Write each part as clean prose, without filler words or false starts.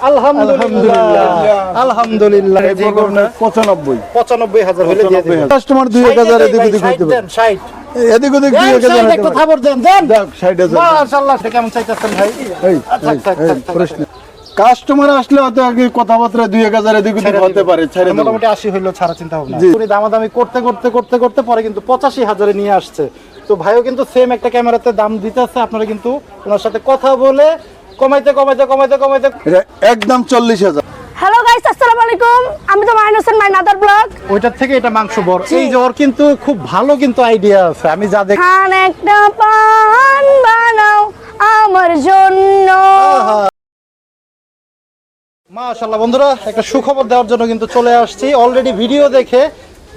আলহামদুলিল্লাহ আলহামদুলিল্লাহ। যে গরুটা 95,000 হলে দিয়ে দিবেন। কাস্টমার 2-1000 এদিক ওদিক হইতে পারে। 60 এদিক ওদিক 2-1000 একটু খবর দেন দেন। 60,000 মাশাআল্লাহ। এটা কেমন চাইতেছেন ভাই? প্রশ্ন কাস্টমার আসলে হয়তো আগে কথাবার্তা 2-1000 এদিক ওদিক হতে পারে, ছেড়ে দেব। মোটামুটি 80 হইলো ছাড়া চিন্তা ভাবনা। উনি দামাদামি করতে করতে করতে করতে পরে কিন্তু 85,000 এ নিয়ে আসছে। তো ভাইও কিন্তু সেম একটা ক্যামেরাতে দাম দিতেছে, আপনারা কিন্তু ওনার সাথে কথা বলে কমাইতে কমাইতে কমাইতে কমাইতে এটা একদম 40,000। হ্যালো গাইস, আসসালামু আলাইকুম। আমি তো মাইন হোসেন, মাই নাদার ব্লগ। ওইটার থেকে এটা মাংস বড়। এই জ্বর কিন্তু খুব ভালো কিন্তু আইডিয়া আছে। আমি যা দেখি খান একটা পান বানাও আমার জন্য। মাশাআল্লাহ বন্ধুরা, একটা সুখবর দেওয়ার জন্য কিন্তু চলে আসছি। অলরেডি ভিডিও দেখে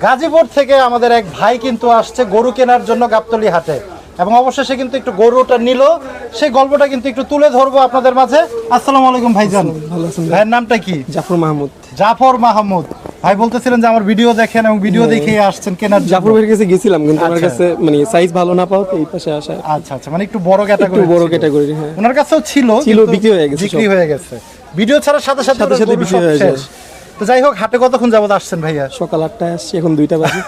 গাজীপুর থেকে আমাদের এক ভাই কিন্তু আসছে গরু কেনার জন্য গাবতলী হাটে, এবং অবশেষে কিন্তু একটু গরুটা নিল। সেই গল্পটা কিন্তু একটু তুলে ধরবো আপনাদের মাঝে। আসসালামু আলাইকুম ভাইজান। ভালো আছেন? ভাইয়ের নামটা কি? জাফর মাহমুদ। জাফর মাহমুদ ভাই বলতেছিলেন যে আমার ভিডিও দেখেন এবং ভিডিও দেখে আসছেন কেনার জন্য। জাফর ভাইয়ের কাছে গেছিলাম, কিন্তু আমার আচ্ছা। কাছে মানে সাইজ ভালো না পাওয়াতে এই পাশে আসা। আচ্ছা আচ্ছা, মানে একটু বড় ক্যাটাগরি। একটু বড় ক্যাটাগরি, হ্যাঁ। ওনার কাছেও ছিল, ছিল, কিন্তু বিক্রি হয়ে গেছে বিক্রি সব। হয়ে গেছে। ভিডিও ছাড়ার সাথে সাথে সাথে সাথে গরু বিক্রি সব হয়ে যায়। শেষ। তো যাই হোক, হাটে কতক্ষণ যাবত আসছেন ভাইয়া? সকাল 8টায় আসছি, এখন 2টা বাজে।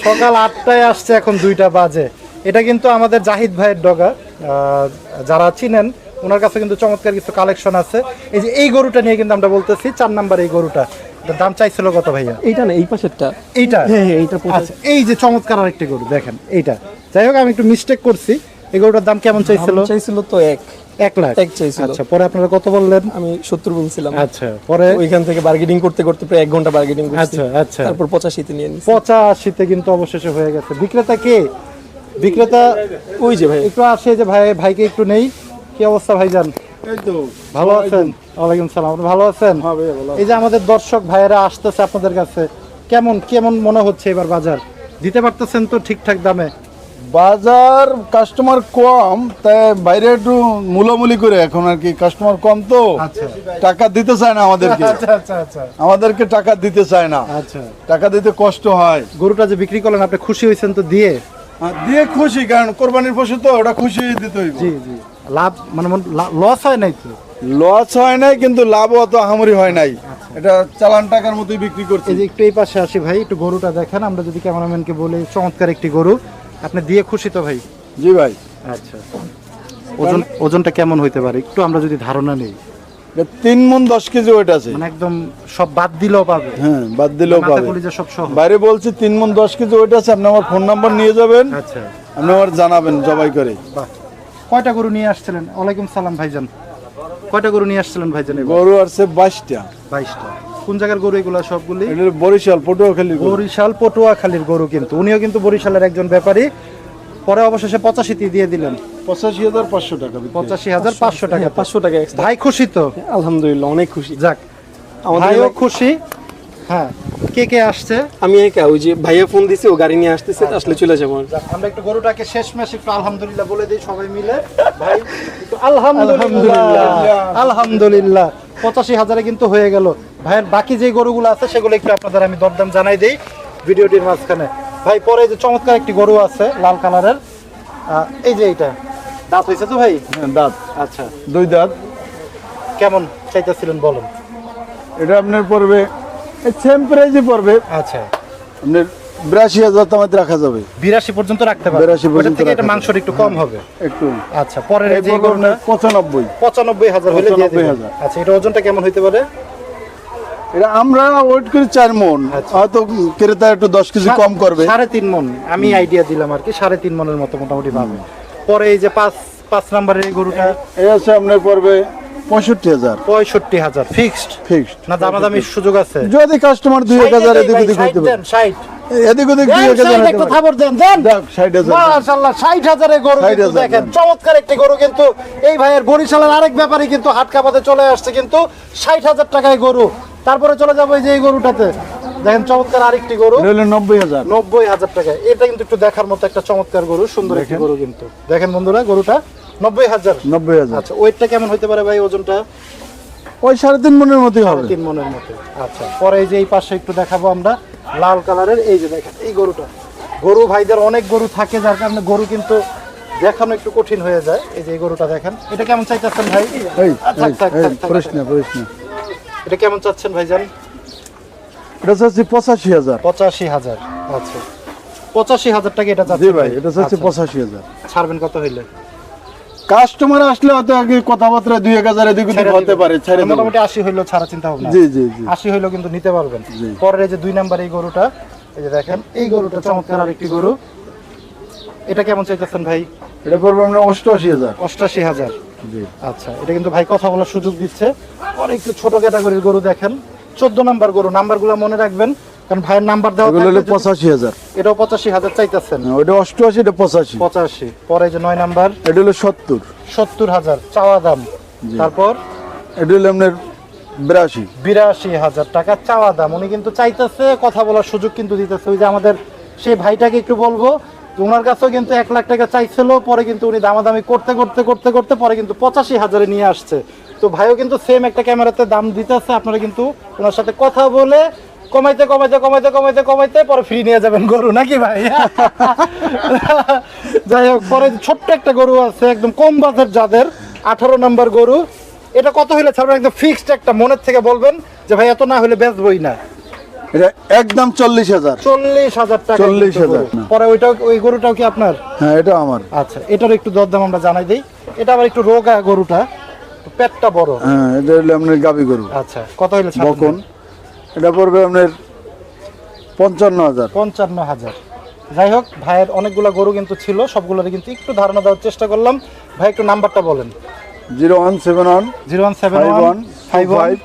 সকাল 8টায় আসছে, এখন 2টা বাজে। এটা কিন্তু আমাদের জাহিদ ভাইয়ের ডগা। যারা চিনেন ওনার কাছে কিন্তু চমৎকার কিছু কালেকশন আছে। এই যে এই গরুটা নিয়ে কিন্তু আমরা বলতেছি 4 নাম্বার এই গরুটা, এটার দাম চাইছিল কত ভাইয়া? এইটা না, এই পাশেরটা। এইটা? হ্যাঁ হ্যাঁ, এইটা আচ্ছা, এই যে চমৎকার আরেকটি গরু দেখেন এইটা। যাই হোক, আমি একটু মিস্টেক করছি। এই গরুটার দাম কেমন চাইছিল? চাইছিল তো 1 লাখ। এক চাইছিল। আচ্ছা, পরে আপনারা কত বললেন? আমি 70 বলছিলাম। আচ্ছা, পরে ওইখান থেকে বার্গেনিং করতে করতে প্রায় 1 ঘন্টা বার্গেনিং করছি। আচ্ছা আচ্ছা, তারপর 85-তে নিয়ে নিছি। 85-তে কিন্তু অবশেষে হয়ে গেছে। বিক্রেতা কে? বিক্রেতা ওই যে ভাই। একটু আসে যে ভাইকে একটু নেই। কি অবস্থা ভাইজান? এই তো ভালো আছেন? ওয়ালাইকুম সালাম। আপনি ভালো আছেন? হ্যাঁ ভাই, ভালো। এই যে আমাদের দর্শক ভাইয়েরা আসতেছে আপনাদের কাছে, কেমন কেমন মনে হচ্ছে এবার বাজার? দিতে পারতেছেন তো ঠিকঠাক দামে? বাজার কাস্টমার কম, তাই বাইরে একটু মূলামূলি করে এখন আর কি। কাস্টমার কম তো আচ্ছা টাকা দিতে চায় না আমাদেরকে। আচ্ছা আচ্ছা আচ্ছা আমাদেরকে টাকা দিতে চায় না, আচ্ছা। টাকা দিতে কষ্ট হয়। গরুটা যে বিক্রি করলেন, আপনি খুশি হয়েছেন তো দিয়ে? দিয়ে খুশি, কারণ কোরবানির পশু তো, ওটা খুশি দিতে হইব। জি জি। লাভ মানে লস হয় নাই তো? লস হয় নাই, কিন্তু লাভও অত আহামরি হয় নাই। এটা চালান টাকার মতোই বিক্রি করছে। এই যে একটু এই পাশে আসি ভাই, একটু গরুটা দেখেন। আমরা যদি ক্যামেরাম্যানকে বলি চমৎকার একটি গরু, আপনি দিয়ে খুশি তো ভাই? জি ভাই। আচ্ছা, ওজনটা কেমন হইতে পারে একটু আমরা যদি ধারণা নেই? 3 মণ 10 কেজি ওয়েট আছে। মানে একদম সব বাদ দিলেও পাবে? হ্যাঁ, বাদ দিলেও মাথা পাবে। কলিজা সব সহ? বাইরে বলছি 3 মণ 10 কেজি ওয়েট আছে। আপনি আমার ফোন নাম্বার নিয়ে যাবেন, আচ্ছা, আপনি আমার জানাবেন জবাই করে। বাহ। কয়টা গরু নিয়ে আসছিলেন? ওয়ালাইকুম সালাম ভাইজান। কয়টা গরু নিয়ে আসছিলেন ভাইজান? গরু আছে 22টা। 22টা। কোন জায়গার গরু এগুলো সবগুলি? এটা বরিশাল পটুয়াখালী গরু। বরিশাল পটুয়াখালীর গরু। কিন্তু উনিও কিন্তু বরিশালের একজন ব্যাপারী। পরে অবশেষে 85 দিয়ে দিলেন। 85,500 টাকা। 85,500 টাকা। 500 টাকা এক্সট্রা। ভাই খুশি তো? আলহামদুলিল্লাহ, অনেক খুশি। যাক, আমাদের ভাইও খুশি। হ্যাঁ, কে কে আসছে? আমি একা, ওই যে ভাইয়া ফোন দিছে, ও গাড়ি নিয়ে আসতেছে, আসলে চলে যাবো। যাক, আমরা একটু গরুটাকে শেষমেশ একটু আলহামদুলিল্লাহ বলে দিই সবাই মিলে। ভাই একটু আলহামদুলিল্লাহ আলহামদুলিল্লাহ। 85,000 কিন্তু হয়ে গেল। ভাইয়ের বাকি যে গরুগুলো আছে সেগুলো একটু আপনাদের আমি দরদাম জানাই দেই ভিডিওটির মাঝখানে। ভাই, পরে যে চমৎকার একটি গরু আছে লাল কালারের, এই যে এইটা দাঁত হয়েছে তো ভাই? হ্যাঁ, দাঁত। আচ্ছা, 2 দাঁত। কেমন চাইতেছিলেন বলেন? এটা আপনার পড়বে সেম প্রাইসই পড়বে। আচ্ছা, আপনার 82,000 তামাতে রাখা যাবে। 82 পর্যন্ত রাখতে পারবেন? 82 ওটার পর্যন্ত থেকে এটা রাখা মাংসটা একটু কম হবে একটু। আচ্ছা, পরের যে এই গরুটা 95। 95,000 হলে দিয়ে দিবেন। 95,000। আচ্ছা, এটা ওজনটা কেমন হইতে পারে? এটা আমরা ওয়েট করি 4 মণ। আচ্ছা। হয়তো ক্রেতা একটু 10 কেজি কম করবে। 3.5 মণ আমি আইডিয়া দিলাম আর কি, 3.5 মণের মতো মোটামুটি পাবে। পরে এই যে 5 নাম্বারের এই গরুটা, এই আছে আপনার পড়বে 65,000 65,000 ফিক্সড ফিক্সড। না দামাদামির সুযোগ আছে? যদি কাস্টমার 2-1000 এদিক ওদিক হইতে পারে। 60 এদিক ওদিক 2-1000 একটু খবর দেন দেন। 60,000। মাশাআল্লাহ, 60,000 এর গরু কিন্তু 60,000 দেখেন, চমৎকার একটি গরু কিন্তু এই ভাইয়ের। বরিশালের আরেক ব্যাপারী কিন্তু হাটকাপাতে চলে আসছে কিন্তু 60,000 টাকায় গরু। তারপরে চলে যাবো এই যে এই গরুটাতে, দেখেন চমৎকার আরেকটি গরু, এটা হলো 90,000। 90,000 টাকা। এটা কিন্তু একটু দেখার মতো একটা চমৎকার গরু, সুন্দর একটি গরু কিন্তু। দেখেন বন্ধুরা, গরুটা 90,000। 90,000। আচ্ছা, ওয়েটটা কেমন হইতে পারে ভাই ওজনটা? ওই 3.5 মণের মতোই হবে। 3 মণের মতো। আচ্ছা, পরে এই যে এই পাশে একটু দেখাবো আমরা লাল কালারের, এই যে দেখেন এই গরুটা। গরু ভাইদের অনেক গরু থাকে, যার কারণে গরু কিন্তু দেখানো একটু কঠিন হয়ে যায়। এই যে এই গরুটা দেখেন, এটা কেমন চাইতেছেন ভাই? এই থাক, থাক, থাক, থাক, প্রশ্ন এটা কেমন চাচ্ছেন ভাইজান? এটা চাচ্ছি 85,000। 85,000। আচ্ছা 85,000 টাকা এটা জি চাচ্ছেন ভাই, এটা চাচ্ছি আচ্ছা। 85,000। ছাড়বেন কত হইলে? কাস্টমার আসলে হয়তো আগে কথাবার্তা 2-1000 এদিক ওদিক ছেড়ে হতে দিবেন। পারে, ছেড়ে দেব। মোটামুটি 80 হইলেও ছাড়া চিন্তা ভাবনা। জি জি জি। 80 হইলেও কিন্তু নিতে পারবেন। জি। পরের এই যে 2 নাম্বার এই গরুটা, এই যে দেখেন এই গরুটা চমৎকার আরেকটি গরু। এটা কেমন চাইতেছেন ভাই? এটা পড়বে আমরা 88,000। 88,000। জি। আচ্ছা এটা কিন্তু ভাই কথা বলার সুযোগ দিচ্ছে। আর একটু ছোট ক্যাটাগরির গরু দেখেন, 14 নাম্বার গরু। নাম্বারগুলো মনে রাখবেন, কারণ ভাইয়ের নাম্বার দেওয়া এগুলো হলো থাকলে যদি- 85,000। এটাও 85,000 চাইতেছেন। ওটা 88, এটা 85। 85। পরে যে 9 নাম্বার, এটা হলো 70। 70,000 চাওয়া দাম। জি। তারপর এটা হলো আপনার 82। 82,000 টাকা চাওয়া দাম। উনি কিন্তু চাইতেছে, কথা বলার সুযোগ কিন্তু দিতেছে। ওই যে আমাদের সেই ভাইটাকে একটু বলবো, ওনার কাছেও কিন্তু 1 লাখ টাকা চাইছিল, পরে কিন্তু উনি দামাদামি করতে করতে করতে করতে পরে কিন্তু 85,000 নিয়ে আসছে। তো ভাইও কিন্তু সেম একটা ক্যামেরাতে দাম দিতেছে। আপনারা কিন্তু ওনার সাথে কথা বলে কমাইতে কমাইতে কমাইতে কমাইতে কমাইতে পরে ফ্রি নিয়ে যাবেন গরু, নাকি ভাই? যাই হোক, পরে ছোট্ট একটা গরু আছে একদম কম বাজেট যাদের, 18 নাম্বার গরু। এটা কত হইলে ছাড়বেন? একদম ফিক্সড একটা মনের থেকে বলবেন যে ভাই এত না হলে বেচবই না। এটা একদম 40,000। 40,000 টাকা। 40,000 কিন্তু গরু। পরে ওইটাও, ওই গরুটাও কি আপনার? হ্যাঁ, এটা আমার। আচ্ছা এটার একটু দরদাম আমরা জানাই দেই। এটা আবার একটু রোগা গরুটা, পেটটা বড়। হ্যাঁ, এটা হলো আপনার গাবি গরু, আচ্ছা কত হইলে ছাড়বেন? বকন। এটা পড়বে আপনার 55,000। 55,000। যাই হোক, ভাইয়ের অনেকগুলো গরু কিন্তু ছিল, সবগুলোর কিন্তু একটু ধারণা দেওয়ার চেষ্টা করলাম। ভাই একটু নাম্বারটা বলেন। 0171 0171 5125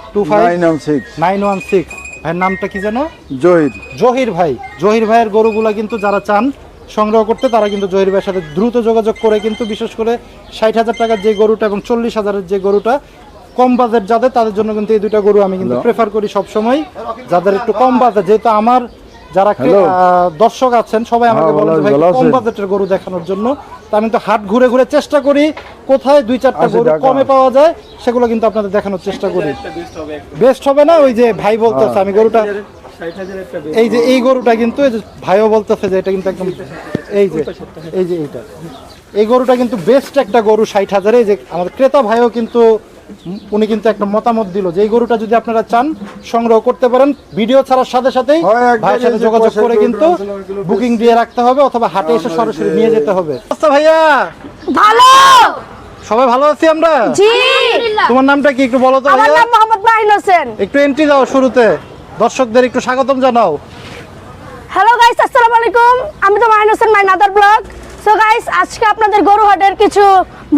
916। 916। ভাইয়ের নামটা কি যেন? জহির। জহির ভাই। জহির ভাইয়ের গরুগুলা কিন্তু যারা চান সংগ্রহ করতে, তারা কিন্তু জহির ভাইয়ের সাথে দ্রুত যোগাযোগ করে কিন্তু, বিশেষ করে 60,000 টাকার যে গরুটা এবং 40,000-এর যে গরুটা, কম বাজেট যাদের, তাদের জন্য কিন্তু এই দুইটা গরু আমি কিন্তু প্রেফার করি সব সময়। যাদের একটু কম বাজেট, যেহেতু আমার যারা দর্শক আছেন সবাই আমাকে হ্যাঁ, বলেন যে ভাই ভালো কম আছেন? বাজেটের গরু দেখানোর জন্য, তা আমি তো হাট ঘুরে ঘুরে চেষ্টা করি কোথায় 2-4টা আচ্ছা, গরু দেখা। কমে পাওয়া যায়, সেগুলো কিন্তু আপনাদের দেখানোর চেষ্টা করি। বেস্ট হবে না? ওই যে ভাই বলতেছে আমি গরুটা, 60,000 একটা এই যে এই গরুটা কিন্তু, এই যে ভাইও বলতেছে যে এটা কিন্তু একদম, এই যে এই যে এইটা, এই গরুটা কিন্তু বেস্ট একটা গরু 60,000। এই যে আমাদের ক্রেতা ভাইও কিন্তু উনি কিন্তু একটা মতামত দিল যে এই গরুটা যদি আপনারা চান সংগ্রহ করতে পারেন, ভিডিও ছাড়ার সাথে সাথেই হয়, একদম ভাইয়ের সাথে এই যে যোগাযোগ পাশের করে কিন্তু গরুগুলো আছে, ওগুলো বুকিং দিয়ে রাখতে হবে, অথবা হাটে এসে সরাসরি নিয়ে যেতে হবে। আচ্ছা ভাইয়া, ভালো। সবাই ভালো আছি আমরা। জি। তোমার নামটা কি একটু বলো তো আমার ভাইয়া? নাম মোহাম্মদ মাহিন হোসেন। একটু এন্ট্রি দাও শুরুতে, দর্শকদের একটু স্বাগতম জানাও। হ্যালো গাইস, আসসালামু আলাইকুম। আমি তো মাহিন হোসেন, মাই নাদার ব্লগ। সো গাইস, আজকে আপনাদের গরু হাটের কিছু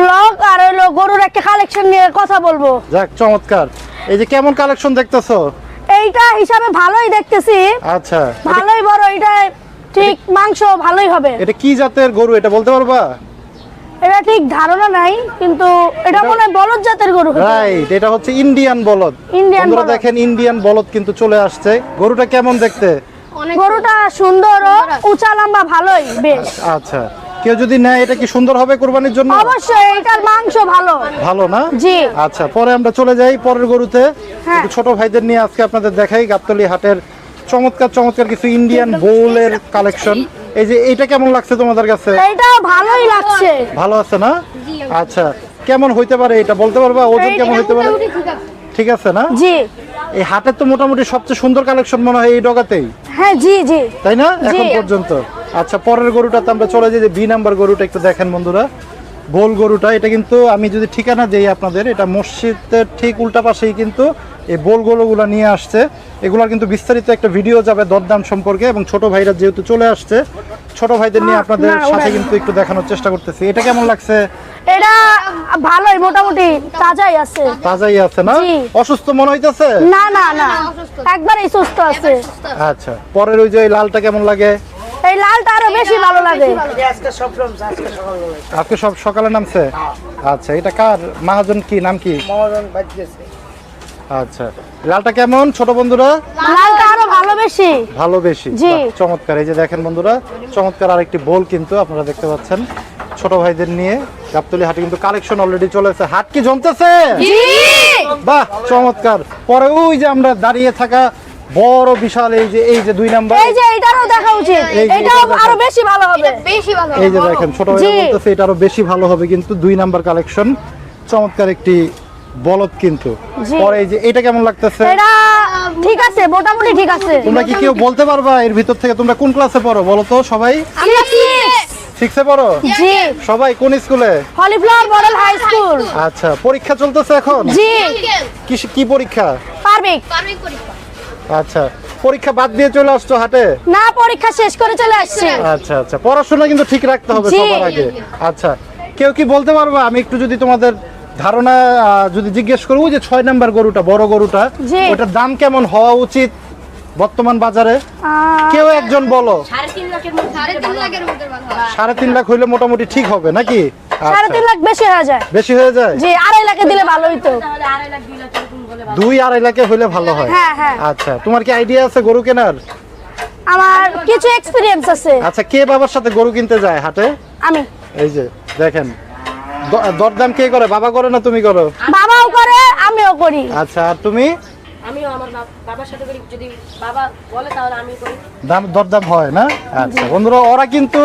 ব্লগ আর হলো গরুর একটা কালেকশন নিয়ে কথা বলবো। যাক চমৎকার। এই যে কেমন কালেকশন দেখতেছো? এইটা হিসাবে ভালোই দেখতেছি, আচ্ছা ভালোই বড়। এটা ঠিক মাংস ভালোই হবে। এটা কি জাতের গরু এটা বলতে পারবা? এটা ঠিক ধারণা নাই, কিন্তু এটা মনে হয় বলদ জাতের গরু হতে পারে। রাইট, এটা হচ্ছে ইন্ডিয়ান বলদ। ইন্ডিয়ান বন্ধুরা বলদ। দেখেন, ইন্ডিয়ান বলদ কিন্তু চলে আসছে। গরুটা কেমন দেখতে? গরুটা সুন্দর ও উঁচা লম্বা, ভালোই বেশ। আচ্ছা, কেউ যদি নেয় এটা কি সুন্দর হবে কুরবানির জন্য? অবশ্যই এটার মাংস ভালো। ভালো না? জি। আচ্ছা, পরে আমরা চলে যাই পরের গরুতে। হ্যাঁ। একটু ছোট ভাইদের নিয়ে আজকে আপনাদের দেখাই গাবতলী হাটের চমৎকার চমৎকার কিছু ইন্ডিয়ান বোলের কালেকশন। এই যে এইটা কেমন লাগছে তোমাদের কাছে? এইটা ভালোই লাগছে। ভালো আছে না? আচ্ছা, কেমন হইতে পারে এটা বলতে পারবা? ওজন কেমন হইতে পারে? ঠিক আছে না? জি। এই হাটের তো মোটামুটি সবচেয়ে সুন্দর কালেকশন মনে হয় এই ডগাতেই, হ্যাঁ জি জি। তাই না জি। এখন পর্যন্ত? আচ্ছা, পরের গরুটাতে আমরা চলে যাই, যে বি নাম্বার গরুটা একটু দেখেন বন্ধুরা। বোল গরুটা, এটা কিন্তু আমি যদি ঠিকানা দেই আপনাদের, এটা মসজিদের ঠিক উল্টা পাশেই কিন্তু এই বোল গরুগুলো নিয়ে আসছে। এগুলোর কিন্তু বিস্তারিত একটা ভিডিও যাবে দরদাম সম্পর্কে, এবং ছোট ভাইরা যেহেতু চলে আসছে, ছোট ভাইদের নিয়ে আপনাদের না, সাথে ওরা- কিন্তু একটু দেখানোর চেষ্টা করতেছি। এটা কেমন লাগছে? এটা ভালোই, মোটামুটি তাজাই আছে। তাজাই আছে না? জি। অসুস্থ মনে হইতেছে? না না না, একবারই সুস্থ আছে। আচ্ছা, পরের ওই যে ওই লালটা কেমন লাগে? এই লালটা আরো বেশি ভালো লাগে। আজকে সব সকালে নামছে? আচ্ছা, এটা কার? মাহাজন কি নাম কি? আচ্ছা, লালটা কেমন ছোট বন্ধুরা? লালটা আরো ভালো বেশি। ভালো বেশি। জি। বাহ, চমৎকার। এই যে দেখেন বন্ধুরা, চমৎকার আরেকটি বোল কিন্তু আপনারা দেখতে পাচ্ছেন ছোট ভাইদের নিয়ে। গাবতলী হাটে কিন্তু কালেকশন অলরেডি চলেছে। হাট কি জমতেছে? বাহ, চমৎকার। পরে ওই যে আমরা দাঁড়িয়ে থাকা বড় বিশাল এই যে 2 নাম্বার এই যে এটারও দেখা উচিত, এই যে এটাও এটা আরো বেশি ভালো হবে। বেশি ভালো এই যে দেখেন ছোট ভাই জি। বলতেছে এটা আরো বেশি ভালো হবে, কিন্তু 2 নাম্বার কালেকশন চমৎকার একটি বলদ কিন্তু। জি। পরে এই যে এটা কেমন লাগতেছে? এটা ঠিক আছে, মোটামুটি ঠিক আছে। তোমরা কি কেউ বলতে পারবা এর ভিতর থেকে তোমরা কোন ক্লাসে পড়ো বলো তো? সবাই আমরা 6 এ পড়ো? জি, সবাই কোন স্কুলে? হলিফ্লাওয়ার মডেল হাই স্কুল। আচ্ছা, পরীক্ষা চলতেছে এখন? জি, কি পরীক্ষা? পারবিক। পারমিক পরীক্ষা আচ্ছা, পরীক্ষা বাদ দিয়ে চলে আসছো হাটে? না, পরীক্ষা শেষ করে চলে আসছে। আচ্ছা, পড়াশোনা কিন্তু ঠিক রাখতে হবে জি। সবার আগে। আচ্ছা, কেউ কি বলতে পারবা, আমি একটু যদি তোমাদের ধারণা যদি জিজ্ঞেস করবো যে 6 নাম্বার গরুটা, বড় গরুটা, জি। ওটার দাম কেমন হওয়া উচিত বর্তমান বাজারে? কেউ একজন বলো। 3.5 লাখের মধ্যে ভালো হয়। 3.5 লাখ হইলে মোটামুটি ঠিক হবে নাকি? আচ্ছা, 3.5 লাখ বেশি হয়ে যায়। বেশি হয়ে যায়? জি, 2.5 লাখে দিলে ভালো হইতো। 2-2.5 লাখে হইলে ভালো হয়। হ্যাঁ, হ্যাঁ। আচ্ছা, তোমার কি আইডিয়া আছে গরু কেনার? আমার কিছু এক্সপেরিয়েন্স আছে। আচ্ছা, কে বাবার সাথে গরু কিনতে যায় হাটে? আমি, এই যে দেখেন, দরদাম কে করে, বাবা করে না তুমি করো? বাবাও করে, আমিও করি। আচ্ছা, আর তুমি? আমিও আমার বাবার সাথে করি, যদি বাবা বলে তাহলে আমি করি। দরদাম হয় না? আচ্ছা বন্ধুরা, ওরা কিন্তু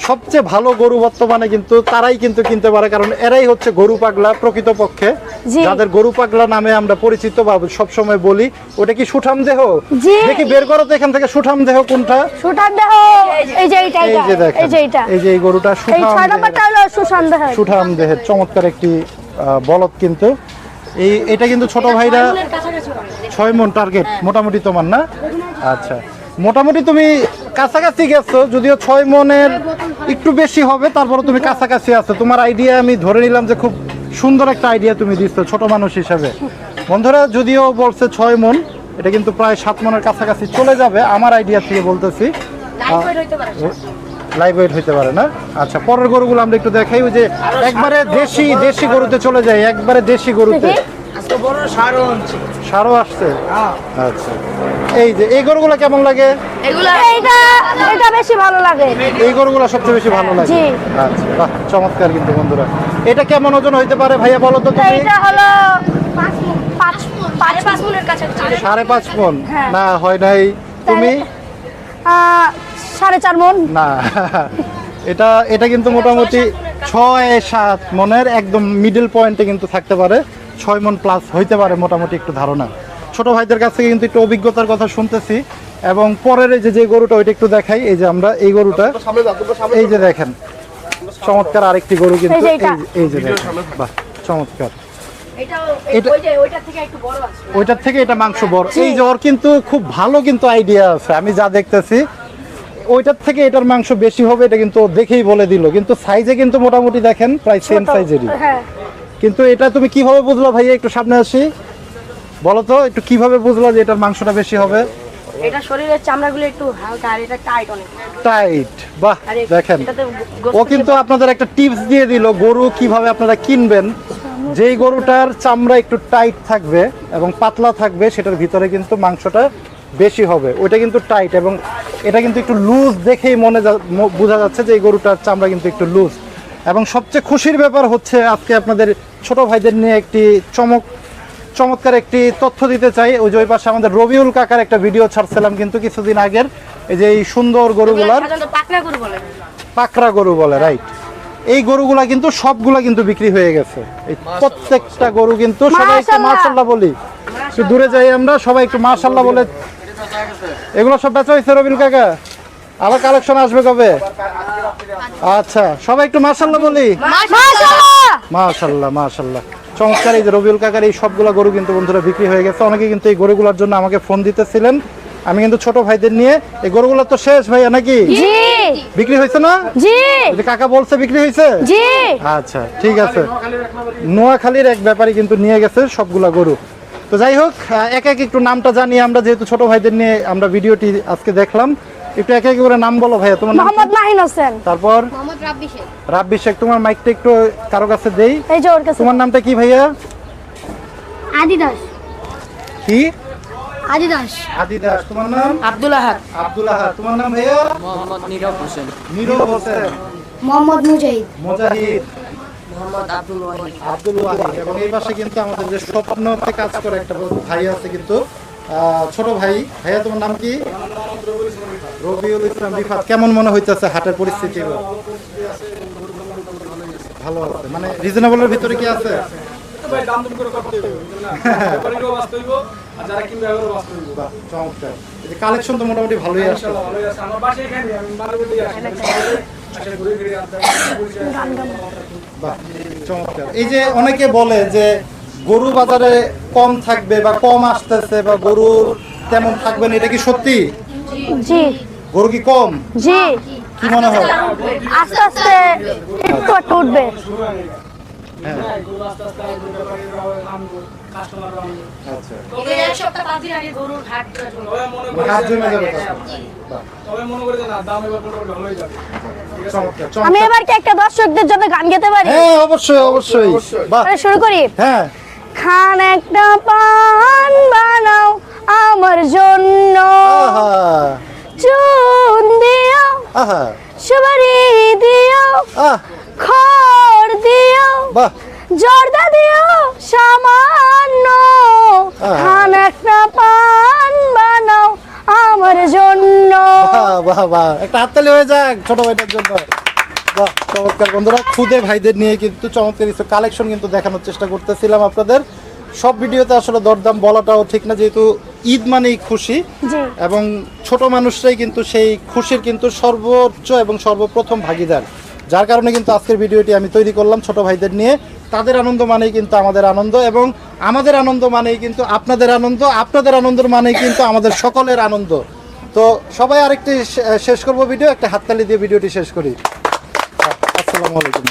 সবচেয়ে ভালো গরু বর্তমানে কিন্তু তারাই কিন্তু কিনতে পারে, কারণ এরাই হচ্ছে গরু পাগলা প্রকৃতপক্ষে। জি। যাদের গরু পাগলা নামে আমরা পরিচিত বা সব সময় বলি, ওটা কি সুঠাম দেহ? জি। দেখি বের করো তো এখান থেকে সুঠাম দেহ কোনটা? সুঠান দেহ, এই যে এইটা, এই যে দেখেন, এই যে এইটা, এই যে এই গরুটা এই সুঠাম 6 নাম্বারটা হলো সুঠান দেহ। সুঠাম দেহের চমৎকার একটি বলদ কিন্তু। এটা কিন্তু ছোট ভাইরা 6 মণ টার্গেট মোটামুটি তোমার না? আচ্ছা, মোটামুটি তুমি কাছাকাছি গেছো, যদিও 6 মণের একটু বেশি হবে, তারপরে তুমি কাছাকাছি আছো। তোমার আইডিয়া আমি ধরে নিলাম যে খুব সুন্দর একটা আইডিয়া তুমি দিচ্ছ ছোট মানুষ হিসাবে। বন্ধুরা, যদিও বলছে 6 মণ, এটা কিন্তু প্রায় 7 মণের কাছাকাছি চলে যাবে আমার আইডিয়া থেকে বলতেছি। লাইভ ওয়েট হইতে পারে না? আচ্ছা, পরের গরুগুলো আমরা একটু দেখাই। ওই যে একবারে দেশি গরুতে চলে যাই, একবারে দেশি গরুতে। সারও আসছে? আচ্ছা, এই যে এই গরুগুলো কেমন লাগে? এটা বেশি ভালো লাগে। এই গরুগুলো সবচেয়ে বেশি ভালো লাগে? জি। আচ্ছা, বাহ, চমৎকার কিন্তু বন্ধুরা। এটা কেমন ওজন হইতে পারে ভাইয়া বলো তো তুমি? এটা হলো 5 মণের কাছাকাছি। 5.5 মণ? হ্যাঁ। না, হয় নাই। তুমি? 4.5 মণ। না, এটা কিন্তু মোটামুটি 6-7 মণের একদম মিডল পয়েন্টে কিন্তু থাকতে পারে। 6 মণ প্লাস হইতে পারে মোটামুটি, একটু ধারণা। ছোট ভাইদের কাছ থেকে কিন্তু একটু অভিজ্ঞতার কথা শুনতেছি। এবং পরের এই যে গরুটা, ওইটা একটু দেখাই। এই যে আমরা এই গরুটা, এই যে দেখেন চমৎকার আরেকটি গরু কিন্তু। এই যে এটা। এই যে দেখেন, বাহ, চমৎকার। এটাও এটা- ওইটার থেকে একটু বড় আছে। ওইটার থেকে এটা মাংস বড়। এই যে ওর কিন্তু খুব ভালো কিন্তু আইডিয়া আছে, আমি যা দেখতেছি ওইটার থেকে এটার মাংস বেশি হবে, এটা কিন্তু ও দেখেই বলে দিল। কিন্তু সাইজে কিন্তু মোটামুটি দেখেন প্রায় সেম সাইজেরই। হ্যাঁ, কিন্তু এটা তুমি কিভাবে বুঝলো ভাইয়া? একটু সামনে আসি, বলো তো একটু কিভাবে বুঝলো যে এটার মাংসটা বেশি হবে? এটা শরীরের চামড়াগুলো একটু হালকা, আর এটা টাইট অনেক। টাইট, বাহ, আর দেখেন এটাতে ও কিন্তু আপনাদের একটা টিপস দিয়ে দিল গরু কিভাবে আপনারা কিনবেন। যেই গরুটার চামড়া একটু টাইট থাকবে এবং পাতলা থাকবে, সেটার ভিতরে কিন্তু মাংসটা বেশি হবে। ওইটা কিন্তু টাইট, এবং এটা কিন্তু একটু লুজ দেখেই বোঝা যাচ্ছে যে এই গরুটার চামড়া কিন্তু একটু লুজ। এবং সবচেয়ে খুশির ব্যাপার হচ্ছে আজকে আপনাদের ছোট ভাইদের নিয়ে একটি চমৎকার একটি তথ্য দিতে চাই। ওই যে ওই পাশে আমাদের রবিউল কাকার একটা ভিডিও ছাড়ছিলাম কিন্তু কিছুদিন আগের, এই যে এই সুন্দর গরুগুলার সাধারণত পাকনা গরু বলে। পাকড়া গরু বলে, রাইট। এই গরুগুলা কিন্তু সবগুলা কিন্তু বিক্রি হয়ে গেছে। এই প্রত্যেকটা গরু কিন্তু সবাই একটু মাশাআল্লাহ। মাশাআল্লাহ বলি, একটু দূরে যাই আমরা, সবাই একটু মাশাআল্লাহ বলে। এগুলো সব বেচা হয়েছে রবিউল কাকা? আবার কালেকশন আসবে কবে? আচ্ছা, সবাই একটু মাশাআল্লাহ বলি। মাশাআল্লাহ। মাশাআল্লাহ, মাশাআল্লাহ, চমৎকার। এই যে রবিউল কাকার এই সবগুলা গরু কিন্তু বন্ধুরা বিক্রি হয়ে গেছে। অনেকে কিন্তু এই গরুগুলোর জন্য আমাকে ফোন দিতেছিলেন। আমি কিন্তু ছোট ভাইদের নিয়ে, এই গরুগুলো তো শেষ ভাইয়া নাকি? জি, বিক্রি হয়েছে না? জি, যদি কাকা বলছে বিক্রি হয়েছে? জি। আচ্ছা, ঠিক আছে। নোয়াখালীর এক ব্যাপারী কিন্তু নিয়ে গেছে সবগুলা গরু। তো যাই হোক, এক এক একটু নামটা জানি আমরা, যেহেতু ছোট ভাইদের নিয়ে আমরা ভিডিওটি আজকে দেখলাম। একটু এক এক করে নাম বলো ভাইয়া, তোমার নাম কি? মোহাম্মদ মাহিন হোসেন। তারপর মোহাম্মদ রাব্বি শেখ। রাব্বি শেখ। তোমার মাইকটা একটু কারো কাছে দেই। এই যে ওর কাছে। তোমার নামটা কি ভাইয়া? আদিদাস। কি? আদিদাস। আদি দাস। তোমার নাম? আব্দুল আহাদ। আব্দুল আহাদ। তোমার নাম ভাইয়া? মোহাম্মদ নীরব হোসেন। নীরব হোসেন। মোহাম্মদ মুজাহিদ। মুজাহিদ। মোহাম্মদ আব্দুল ওয়াহিদ। আব্দুল ওয়াহিদ। এবং এই পাশে কিন্তু আমাদের যে স্বপ্নতে কাজ করে একটা ভাই আছে কিন্তু, ছোট ভাই, ভাইয়া তোমার নাম কি? রবিউল ইসলাম রিফাত। কেমন মনে হইতেছে হাটের পরিস্থিতি? ভালো আছে, মানে রিজনেবলের ভিতরে কি আছে? বাহ, চমৎকার। এই যে কালেকশন তো মোটামুটি ভালোই আসছে। বাহ, চমৎকার। এই যে অনেকে বলে যে গরু বাজারে কম থাকবে বা কম আসতেছে বা গরুর তেমন থাকবে না, এটা কি সত্যি? জি গরু কি কম? জি, কি মনে হয়? আস্তে আস্তে একটু একটু উঠবে। আচ্ছা, এই এক সপ্তাহ 5 দিন আগে গরুর হাট চলবে। হাত জমে যাবে তখন। বাহ, চমৎকার, আমি চমৎকার। এবার কি একটা দর্শকদের জন্য গান গেতে পারি? হ্যাঁ, অবশ্যই অবশ্যই। বাহ, তাহলে শুরু করি। হ্যাঁ, খান একটা পান বানাও আমার জন্য, আহা চুন দিও, আহা, সুপারি দিও, আহ, খড় দিও, বাহ, জর্দা দিও সামান্য। আহা। খান একটা পান বানাও আমার জন্য। বাহ, বাহ, বাহ। একটা হাততালি হয়ে যাক ছোট ভাইটার জন্য। বাহ, চমৎকার। বন্ধুরা, খুদে ভাইদের নিয়ে কিন্তু চমৎকার কিছু কালেকশন কিন্তু দেখানোর চেষ্টা করতেছিলাম আপনাদের। সব ভিডিওতে আসলে দরদাম বলাটাও ঠিক না, যেহেতু ঈদ মানেই খুশি জি এবং ছোট মানুষরাই কিন্তু সেই খুশির কিন্তু সর্বোচ্চ এবং সর্বপ্রথম ভাগীদার। যার কারণে কিন্তু আজকের ভিডিওটি আমি তৈরি করলাম ছোট ভাইদের নিয়ে। তাদের আনন্দ মানেই কিন্তু আমাদের আনন্দ এবং আমাদের আনন্দ মানেই কিন্তু আপনাদের আনন্দ, আপনাদের আনন্দের মানেই কিন্তু আমাদের সকলের আনন্দ। তো সবাই আরেকটি শেষ করব ভিডিও, একটা হাততালি দিয়ে ভিডিওটি শেষ করি। আসসালামু আলাইকুম।